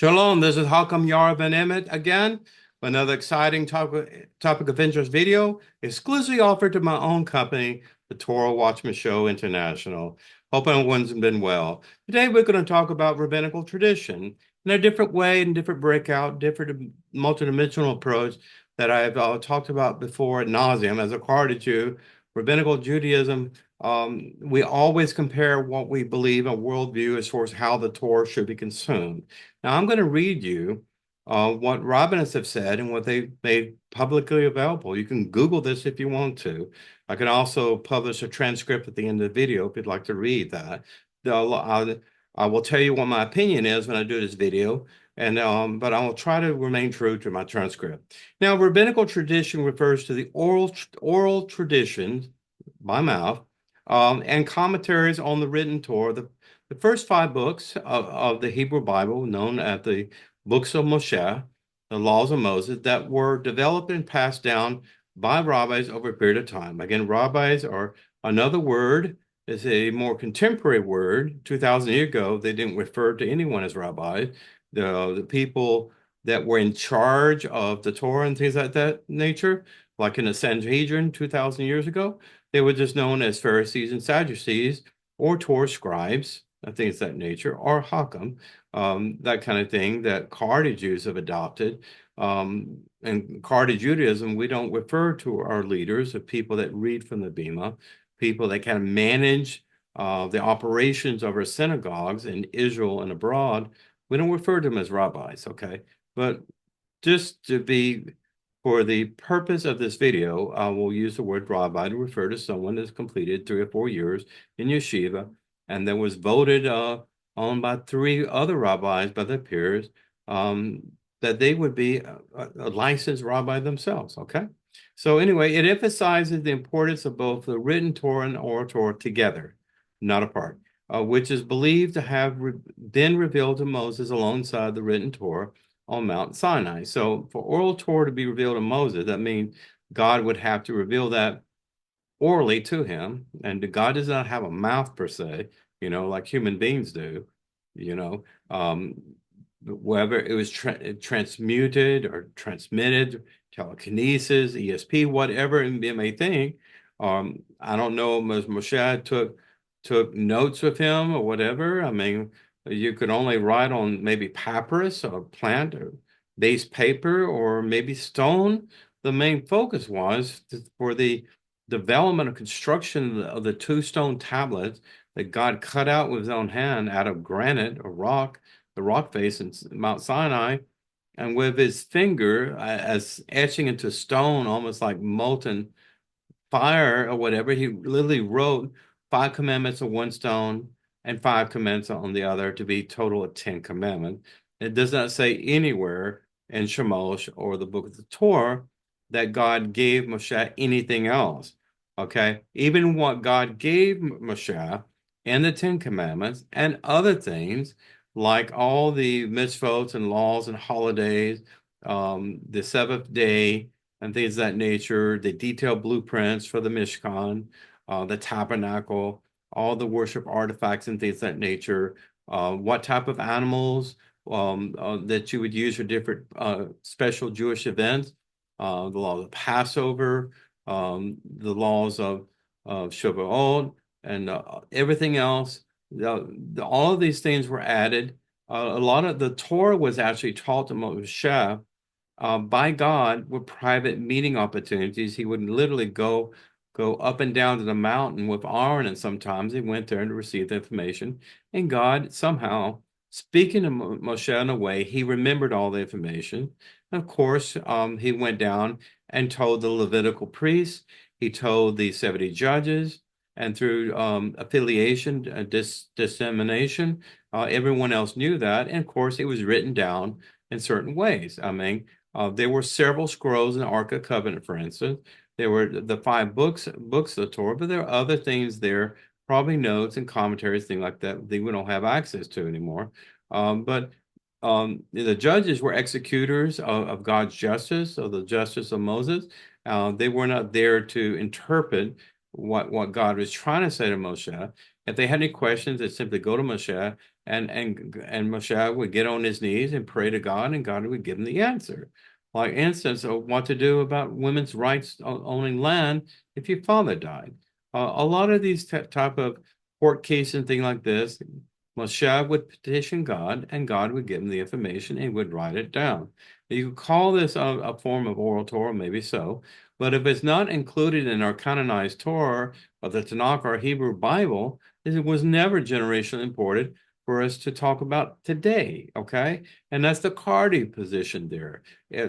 Shalom, this is Hakam Yara ben-Emmett again with another exciting topic of interest video exclusively offered to my own company, the Torah Watchman Show International. Hope everyone's been well. Today we're going to talk about rabbinical tradition in a different way and different breakout, different multidimensional approach that I've talked about before ad nauseum as a Torah Jew. Rabbinical Judaism, we always compare what we believe a worldview as far as how the Torah should be consumed. Now, I'm going to read you what rabbis have said and what they've made publicly available. You can Google this if you want to. I can also publish a transcript at the end of the video if you'd like to read that. I will tell you what my opinion is when I do this video, and but I will try to remain true to my transcript. Now, rabbinical tradition refers to the oral traditions by mouth and commentaries on the written Torah. The first 5 books of the Hebrew Bible, known as the books of Moshe, the laws of Moses, that were developed and passed down by rabbis over a period of time. Again, rabbis are another word, is a more contemporary word. 2,000 years ago, they didn't refer to anyone as rabbis. The people that were in charge of the Torah and things like that nature, like in the Sanhedrin 2,000 years ago, they were just known as Pharisees and Sadducees or Torah scribes, things of that nature, or Hakam, that kind of thing that Cardi Jews have adopted. And Cardi Judaism, we don't refer to our leaders, the people that read from the Bema, people that kind of manage the operations of our synagogues in Israel and abroad. We don't refer to them as rabbis, okay? But just to be, for the purpose of this video, I will use the word rabbi to refer to someone that's completed 3 or 4 years in yeshiva and that was voted on by 3 other rabbis, by their peers, that they would be a licensed rabbi themselves, okay? So anyway, it emphasizes the importance of both the written Torah and oral Torah together, not apart, which is believed to have been revealed to Moses alongside the written Torah on Mount Sinai. So for oral Torah to be revealed to Moses, that means God would have to reveal that orally to him, and God does not have a mouth per se, like human beings do, whether it was transmuted or transmitted, telekinesis, ESP, whatever it may think. I don't know if Moshe took notes with him or whatever. I mean, you could only write on maybe papyrus or plant or base paper or maybe stone. The main focus was for the development of construction of the 2 stone tablets that God cut out with his own hand out of granite or rock, the rock face in Mount Sinai, and with his finger as etching into stone, almost like molten fire or whatever, he literally wrote 5 commandments on one stone and 5 commandments on the other to be total of 10 commandments. It does not say anywhere in Shemosh or the book of the Torah that God gave Moshe anything else. Okay, even what God gave Moshe and the 10 commandments and other things, like all the mitzvot and laws and holidays, the 7th day and things of that nature, the detailed blueprints for the Mishkan, the tabernacle, all the worship artifacts and things of that nature, what type of animals that you would use for different special Jewish events, the laws of Passover, the laws of Shavuot, and everything else. All of these things were added. A lot of the Torah was actually taught to Moshe by God with private meeting opportunities. He would literally go up and down to the mountain with Aaron, and sometimes he went there to receive the information. And God somehow, speaking to Moshe in a way, he remembered all the information. And of course, he went down and told the Levitical priests, he told the 70 judges, and through affiliation, dissemination, everyone else knew that. And of course, it was written down in certain ways. I mean, there were several scrolls in the Ark of Covenant, for instance. There were the 5 books of the Torah, but there are other things there, probably notes and commentaries, things like that we don't have access to anymore. But the judges were executors of God's justice, of the justice of Moses. They were not there to interpret what God was trying to say to Moshe. If they had any questions, they simply go to Moshe and Moshe would get on his knees and pray to God, and God would give him the answer. Like instance of what to do about women's rights owning land if your father died. A lot of these type of court cases and things like this, Moshe would petition God, and God would give him the information and he would write it down. You could call this a form of oral Torah, maybe so, but if it's not included in our canonized Torah or the Tanakh or Hebrew Bible, it was never generationally imported for us to talk about today, okay? And that's the Cardi position there.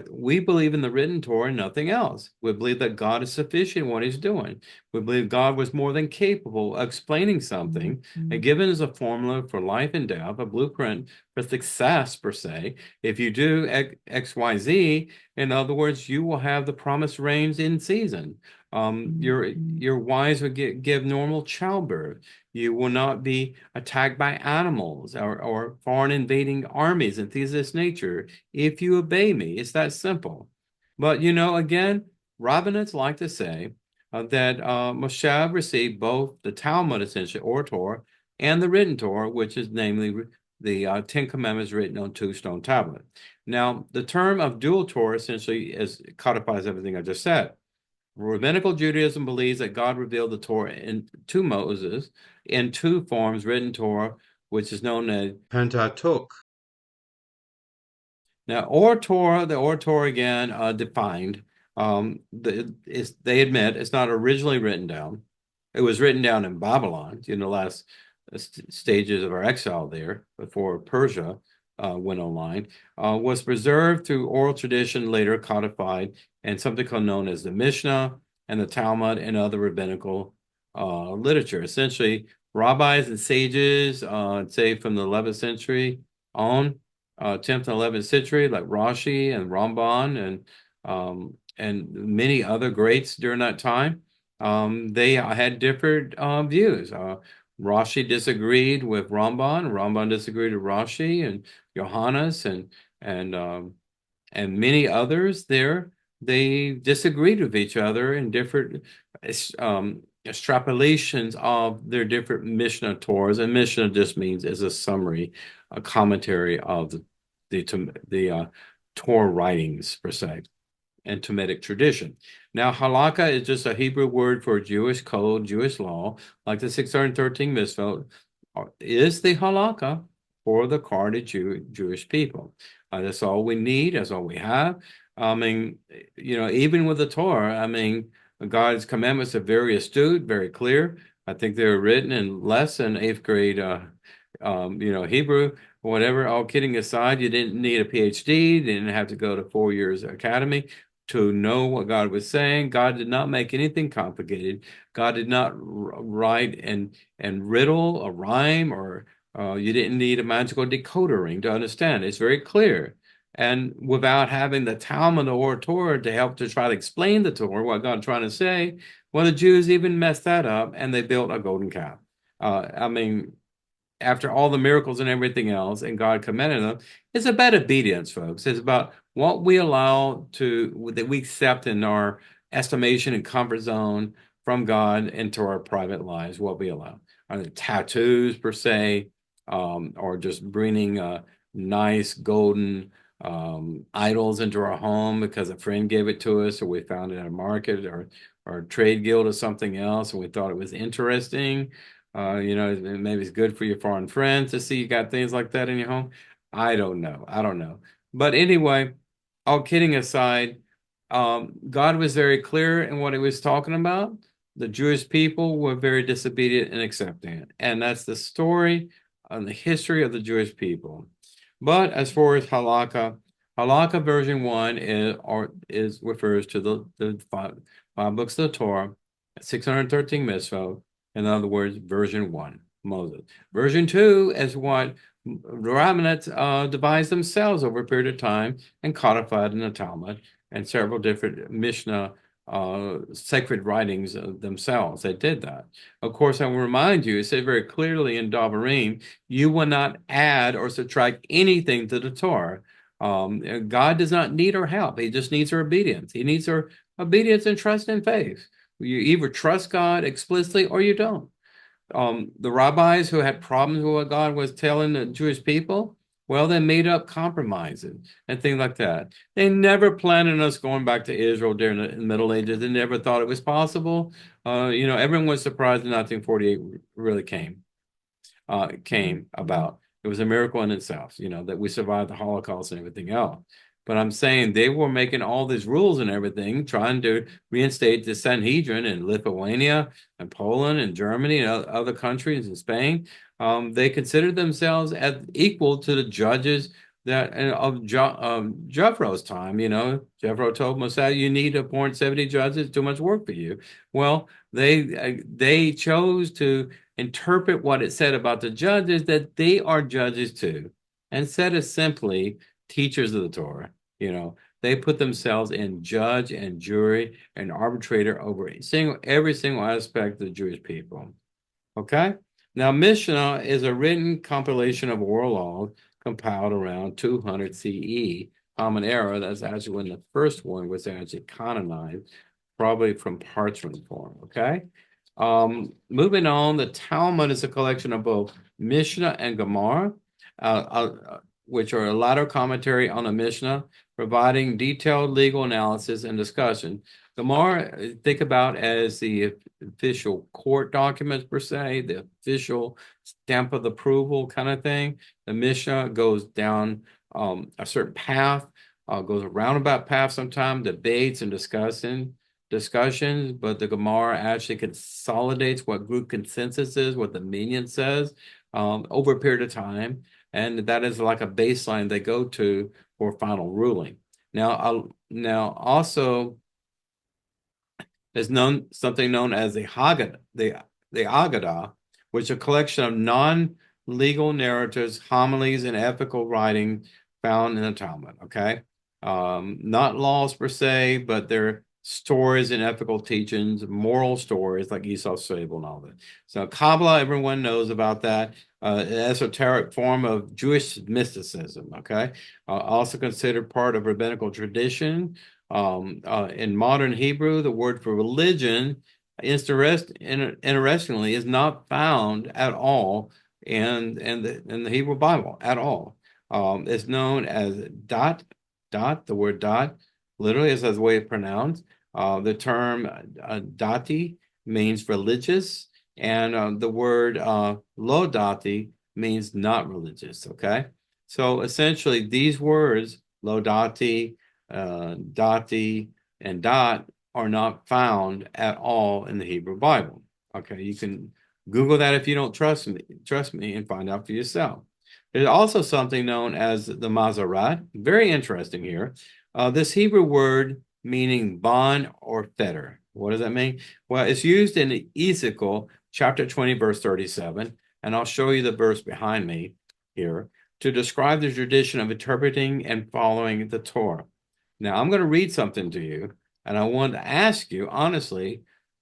We believe in the written Torah and nothing else. We believe that God is sufficient in what he's doing. We believe God was more than capable of explaining something and given us a formula for life and death, a blueprint for success, per se. If you do X, Y, Z, in other words, you will have the promised rains in season. Your wives will give normal childbirth. You will not be attacked by animals or foreign invading armies and things of this nature if you obey me. It's that simple. But, again, rabbinics like to say that Moshe received both the Talmud, essentially, or Torah, and the written Torah, which is namely the Ten Commandments written on two stone tablets. Now, the term of dual Torah essentially codifies everything I just said. Rabbinical Judaism believes that God revealed the Torah to Moses in two forms, written Torah, which is known as Pentateuch. Now, Oral Torah, the Oral Torah again defined, they admit it's not originally written down. It was written down in Babylon in the last stages of our exile there before Persia went online, was preserved through oral tradition, later codified, and something known as the Mishnah and the Talmud and other rabbinical literature. Essentially, rabbis and sages, say from the 11th century on, 10th and 11th century, like Rashi and Ramban and many other greats during that time, they had different views. Rashi disagreed with Ramban. Ramban disagreed with Rashi and Johannes and many others there. They disagreed with each other in different extrapolations of their different Mishnah Torahs. And Mishnah just means as a summary, a commentary of the Torah writings per se and Talmudic tradition. Now, halakha is just a Hebrew word for Jewish code, Jewish law, like the 613 mitzvot is the halakha for the Cardi Jewish people. That's all we need. That's all we have. I mean, even with the Torah, I mean, God's commandments are very astute, very clear. I think they were written in less than 8th grade, Hebrew, whatever. All kidding aside, you didn't need a PhD. You didn't have to go to 4 years academy to know what God was saying. God did not make anything complicated. God did not write and riddle a rhyme, or you didn't need a magical decoder ring to understand. It's very clear. And without having the Talmud or Torah to help to try to explain the Torah, what God's trying to say, well, the Jews even messed that up and they built a golden calf. I mean, after all the miracles and everything else, and God commanded them, it's about obedience, folks. It's about what we allow that we accept in our estimation and comfort zone from God into our private lives, what we allow. Tattoos, per se, or just bringing nice golden idols into our home because a friend gave it to us, or we found it at a market or a trade guild or something else, and we thought it was interesting. Maybe it's good for your foreign friends to see you got things like that in your home. I don't know. But anyway, all kidding aside, God was very clear in what he was talking about. The Jewish people were very disobedient in accepting it. And that's the story and the history of the Jewish people. But as far as halakha version 1 refers to the five books of the Torah, 613 mitzvot. In other words, version 1, Moses. Version 2 is what rabbinics devised themselves over a period of time and codified in the Talmud and several different Mishnah sacred writings themselves. They did that. Of course, I will remind you, it said very clearly in Davarim, you will not add or subtract anything to the Torah. God does not need our help. He just needs our obedience. He needs our obedience and trust and faith. You either trust God explicitly or you don't. The rabbis who had problems with what God was telling the Jewish people, well, they made up compromises and things like that. They never planned on us going back to Israel during the Middle Ages. They never thought it was possible. Everyone was surprised in 1948 really came about. It was a miracle in itself, that we survived the Holocaust and everything else. But I'm saying they were making all these rules and everything, trying to reinstate the Sanhedrin in Lithuania and Poland and Germany and other countries and Spain. They considered themselves as equal to the judges that of Jethro's time. Jethro told Mosiah, "You need to appoint 70 judges. Too much work for you." Well, they chose to interpret what it said about the judges, that they are judges too, and said it simply, teachers of the Torah. They put themselves in judge and jury and arbitrator over every single aspect of the Jewish people. Okay? Now, Mishnah is a written compilation of oral laws compiled around 200 CE, Common Era. That's actually when the first one was actually canonized, probably from parchment form. Okay? Moving on, the Talmud is a collection of both Mishnah and Gemara, which are a latter commentary on the Mishnah, providing detailed legal analysis and discussion. Gemara, think about as the official court documents per se, the official stamp of approval kind of thing. The Mishnah goes down a certain path, goes a roundabout path sometimes, debates and discussions, but the Gemara actually consolidates what group consensus is, what the minyan says, over a period of time, and that is like a baseline they go to for final ruling. Now also is something known as the Haggadah, the Haggadah, which is a collection of non-legal narratives, homilies, and ethical writing found in the Talmud. Okay, not laws per se, but they're stories and ethical teachings, moral stories like Esau's fable and all that. So Kabbalah, everyone knows about that. An esoteric form of Jewish mysticism. Okay, also considered part of rabbinical tradition. In modern Hebrew, the word for religion, interestingly, is not found at all in the Hebrew Bible at all. It's known as dot. The word dot literally is the way it's pronounced. The term dati means religious, and the word lo dati means not religious. Okay, so essentially these words lo dati, dati, and dot are not found at all in the Hebrew Bible. Okay, you can Google that if you don't trust me, and find out for yourself. There's also something known as the Mazarat. Very interesting here. This Hebrew word meaning bond or fetter. What does that mean? Well, it's used in Ezekiel chapter 20, verse 37, and I'll show you the verse behind me here, to describe the tradition of interpreting and following the Torah. Now, I'm going to read something to you, and I want to ask you, honestly,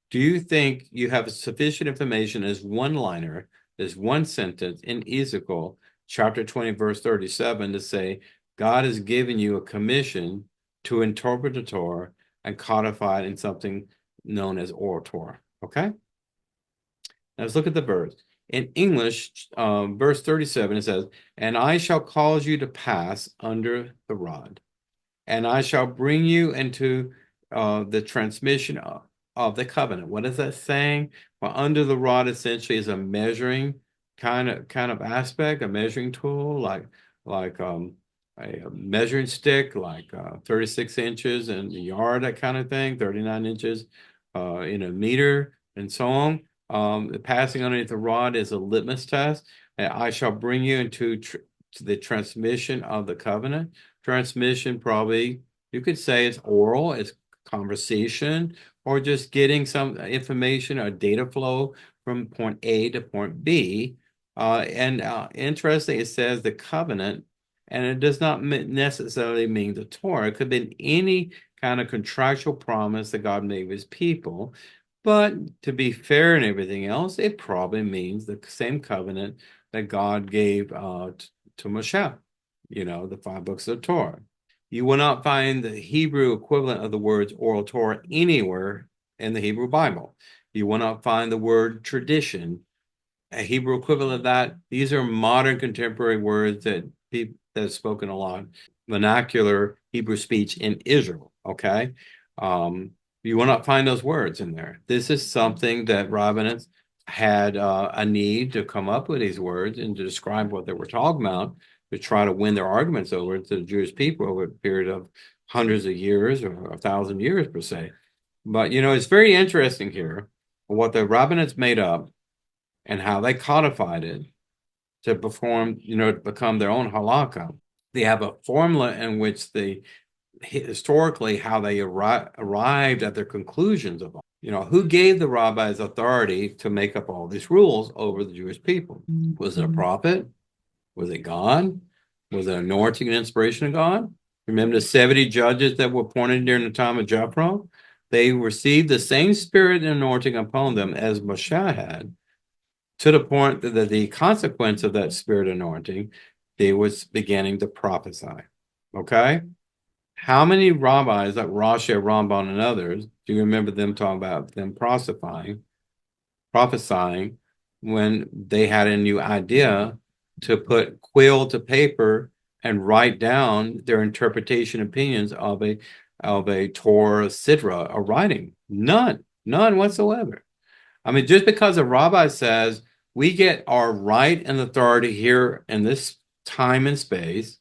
do you think you have sufficient information as one-liner, as one sentence in Ezekiel chapter 20, verse 37 to say, God has given you a commission to interpret the Torah and codify it in something known as Oral Torah? Okay? Now let's look at the verse. In English, verse 37, it says, "And I shall cause you to pass under the rod, and I shall bring you into the transmission of the covenant." What is that saying? Well, under the rod essentially is a measuring kind of aspect, a measuring tool, like a measuring stick, like 36 inches in a yard, that kind of thing, 39 inches in a meter, and so on. The passing underneath the rod is a litmus test. And I shall bring you into to the transmission of the covenant. Transmission, probably you could say it's oral, it's conversation, or just getting some information or data flow from point A to point B. Interesting, it says the covenant, and it does not necessarily mean the Torah. It could be any kind of contractual promise that God made with his people. But to be fair and everything else, it probably means the same covenant that God gave to Moshe, the 5 books of Torah. You will not find the Hebrew equivalent of the words Oral Torah anywhere in the Hebrew Bible. You will not find the word tradition a Hebrew equivalent of that. These are modern contemporary words that people that's spoken a lot, vernacular Hebrew speech in Israel. Okay. You will not find those words in there. This is something that rabbinics had a need to come up with these words and to describe what they were talking about, to try to win their arguments over to the Jewish people over a period of hundreds of years or 1,000 years per se. But it's very interesting here what the rabbinics made up and how they codified it to perform, to become their own halakha. They have a formula in which they historically how they arrived at their conclusions of all. Who gave the rabbis authority to make up all these rules over the Jewish people? Was it a prophet? Was it God? Was it anointing and inspiration of God? Remember the 70 judges that were appointed during the time of Jethro? They received the same spirit and anointing upon them as Moshe had, to the point that the consequence of that spirit anointing, they was beginning to prophesy. Okay? How many rabbis like Rashi, Ramban, and others do you remember them talking about them prophesying when they had a new idea to put quill to paper and write down their interpretation opinions of a Torah Sidra, a writing? None whatsoever. I mean, just because a rabbi says we get our right and authority here in this time and space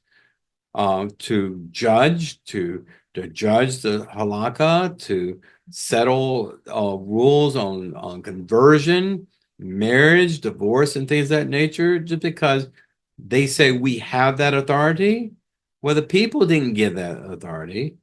to judge, to judge the halakha, to settle rules on conversion, marriage, divorce, and things of that nature, just because they say we have that authority. Well, the people didn't give that authority.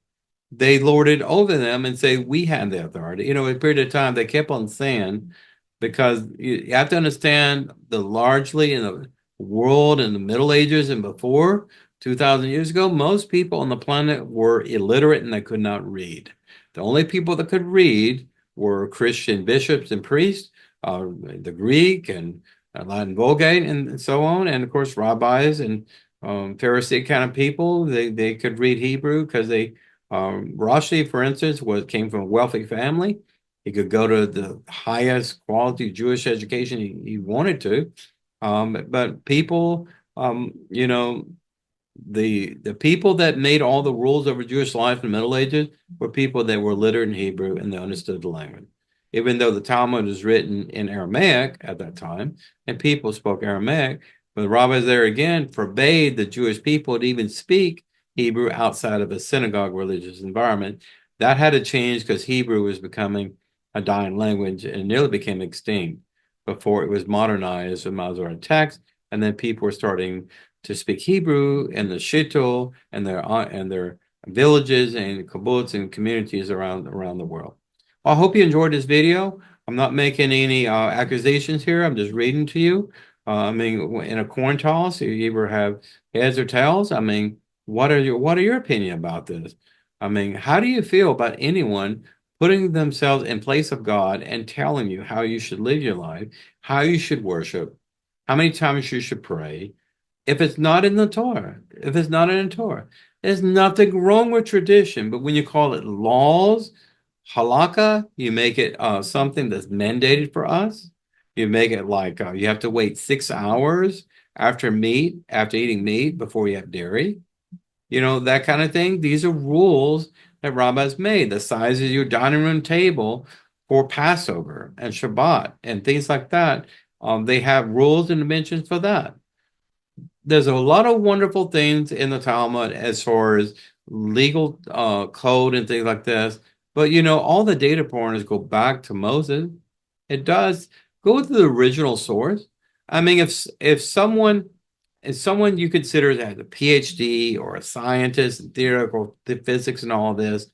They lorded over them and say we had the authority. A period of time they kept on saying, because you have to understand the largely in the world in the Middle Ages and before 2,000 years ago, most people on the planet were illiterate and they could not read. The only people that could read were Christian bishops and priests, the Greek and Latin Vulgate and so on, and of course rabbis and Pharisee kind of people. They could read Hebrew because Rashi, for instance, came from a wealthy family. He could go to the highest quality Jewish education he wanted to. But people, the people that made all the rules over Jewish life in the Middle Ages were people that were literate in Hebrew and they understood the language. Even though the Talmud was written in Aramaic at that time, and people spoke Aramaic, but the rabbis there again forbade the Jewish people to even speak Hebrew outside of a synagogue religious environment. That had to change because Hebrew was becoming a dying language and nearly became extinct before it was modernized with Masoretic text, and then people were starting to speak Hebrew in the shtetl and their villages and kibbutz and communities around the world. Well, I hope you enjoyed this video. I'm not making any accusations here. I'm just reading to you. I mean, in a coin toss, you either have heads or tails. I mean, what are your opinion about this? I mean, how do you feel about anyone putting themselves in place of God and telling you how you should live your life, how you should worship, how many times you should pray, if it's not in the Torah, if it's not in the Torah? There's nothing wrong with tradition, but when you call it laws, halakha, you make it something that's mandated for us. You make it like you have to wait 6 hours after eating meat before you have dairy. That kind of thing. These are rules that rabbis made. The size of your dining room table for Passover and Shabbat and things like that. They have rules and dimensions for that. There's a lot of wonderful things in the Talmud as far as legal code and things like this. But all the data pointers go back to Moses. It does go to the original source. I mean, if someone you consider as a PhD or a scientist in theoretical physics and all this,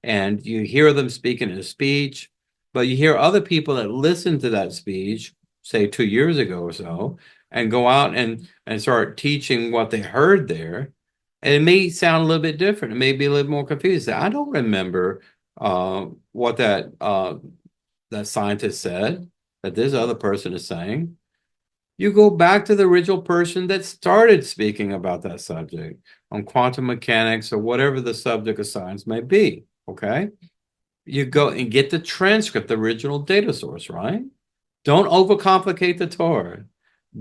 and you hear them speaking in a speech, but you hear other people that listen to that speech, say 2 years ago or so, and go out and start teaching what they heard there, and it may sound a little bit different. It may be a little more confused. I don't remember what that scientist said that this other person is saying. You go back to the original person that started speaking about that subject on quantum mechanics or whatever the subject of science may be, okay? You go and get the transcript, the original data source, right? Don't overcomplicate the Torah.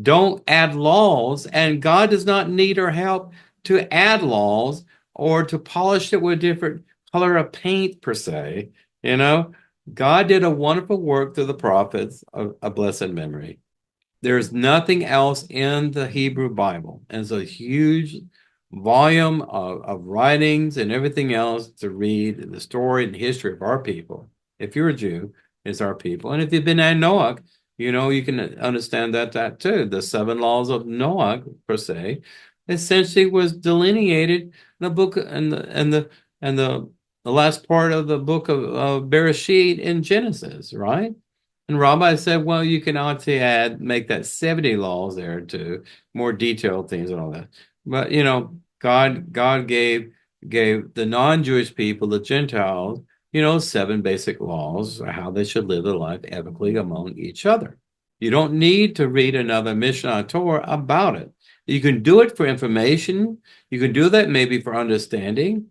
Don't add laws, and God does not need our help to add laws or to polish it with different color of paint per se. You know, God did a wonderful work through the prophets of blessed memory. There's nothing else in the Hebrew Bible. And it's a huge volume of writings and everything else to read the story and history of our people. If you're a Jew, it's our people. And if you've been at Noah, you know, you can understand that too. The 7 laws of Noah, per se, essentially was delineated in the book and the last part of the book of Bereshit in Genesis, right? And Rabbi said, well, you can obviously make that 70 laws there too, more detailed things and all that. But you know, God gave the non-Jewish people, the Gentiles, you know, 7 basic laws how they should live their life ethically among each other. You don't need to read another Mishnah Torah about it. You can do it for information. You can do that maybe for understanding.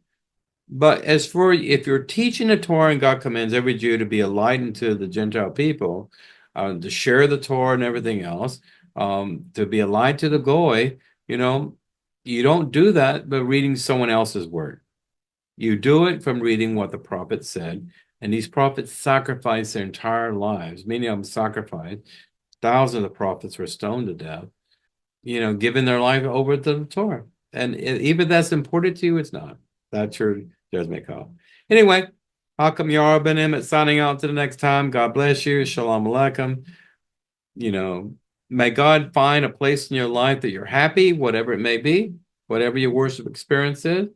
But as for if you're teaching the Torah and God commands every Jew to be a light unto the Gentile people, to share the Torah and everything else, to be a light to the Goy, you know, you don't do that by reading someone else's word. You do it from reading what the prophet said. And these prophets sacrificed their entire lives. Many of them sacrificed. Thousands of prophets were stoned to death, you know, giving their life over to the Torah. And even that's important to you, it's not. That's your judgment call. Anyway, Hakam Yara ben-Emmett signing out to the next time. God bless you. Shalom Aleichem. You know, may God find a place in your life that you're happy, whatever it may be, whatever your worship experience is.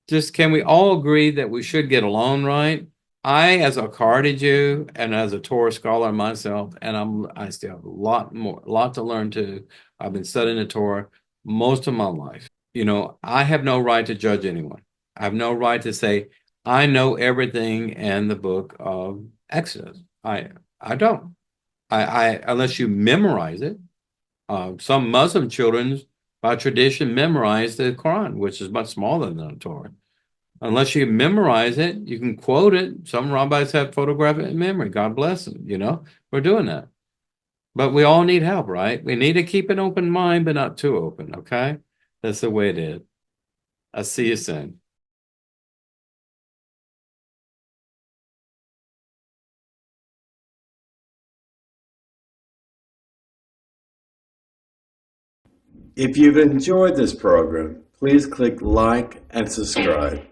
Just can we all agree that we should get along right? I, as a Haredi Jew and as a Torah scholar myself, and I still have a lot to learn too. I've been studying the Torah most of my life. You know, I have no right to judge anyone. I have no right to say I know everything in the book of Exodus. I don't. I unless you memorize it. Some Muslim children, by tradition, memorize the Quran, which is much smaller than the Torah. Unless you memorize it, you can quote it. Some rabbis have photographic memory. God bless them. You know, we're doing that. But we all need help, right? We need to keep an open mind, but not too open, okay? That's the way it is. I'll see you soon. If you've enjoyed this program, please click like and subscribe.